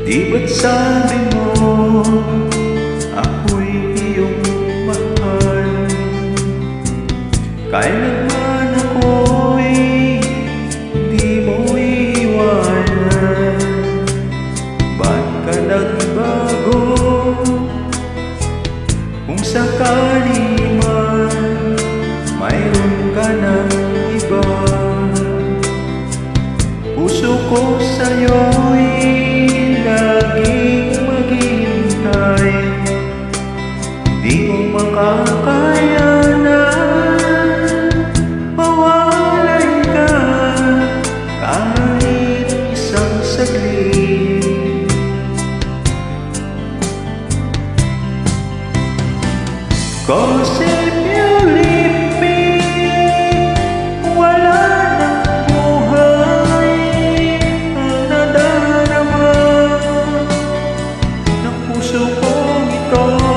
Di ba't sabi mo ako'y iyong mahal? Kailanman ako'y di mo iwanan. Ba't ka nagbago? Kung sakali man mayroon ka ng iba, puso ko sa'yo'y laging maghihintay. Di mo makakayanan mawalay ka kahit isang saglit. 'Cause if you leave me, wala nang buhay ang nadarama ng puso kong ito.